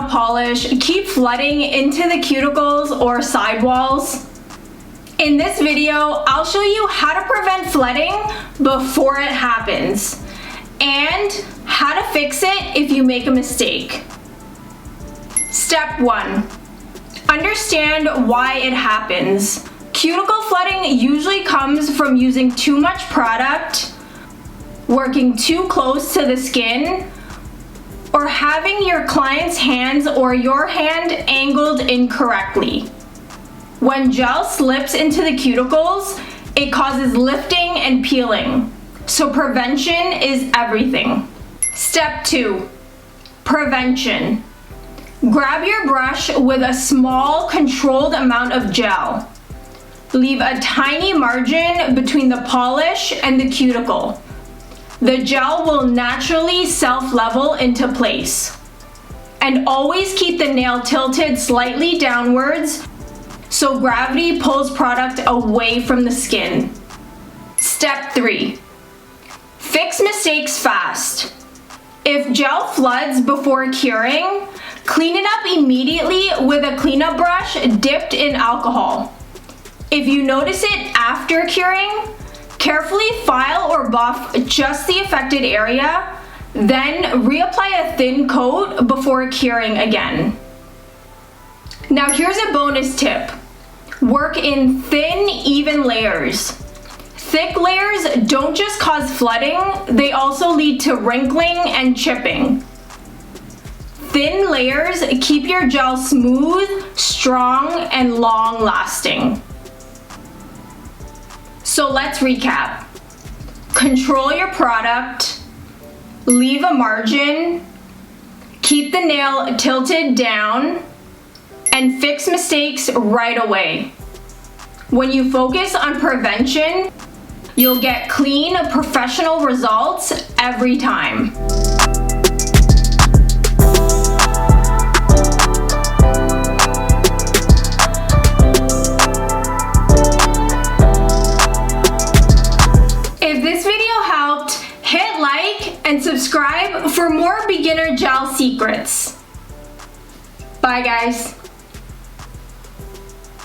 nail polish keep flooding into the cuticles or sidewalls? In this video, I'll show you how to prevent flooding before it happens and how to fix it if you make a mistake. Step 1. Understand why it happens. Cuticle flooding usually comes from using too much product, working too close to the skin, or having your client's hands or your hand angled incorrectly. When gel slips into the cuticles, it causes lifting and peeling. So prevention is everything. Step 2. Prevention. Grab your brush with a small, controlled amount of gel. Leave a tiny margin between the polish and the cuticle. The gel will naturally self-level into place. And always keep the nail tilted slightly downwards so gravity pulls product away from the skin. Step 3. Fix mistakes fast. If gel floods before curing, clean it up immediately with a cleanup brush dipped in alcohol. If you notice it after curing, carefully file or buff just the affected area, then reapply a thin coat before curing again. Now here's a bonus tip. Work in thin, even layers. Thick layers don't just cause flooding, they also lead to wrinkling and chipping. Thin layers keep your gel smooth, strong, and long-lasting. So let's recap. Control your product, leave a margin, keep the nail tilted down, and fix mistakes right away. When you focus on prevention, you'll get clean, professional results every time. If this video helped, hit like and subscribe for more beginner gel secrets. Bye guys.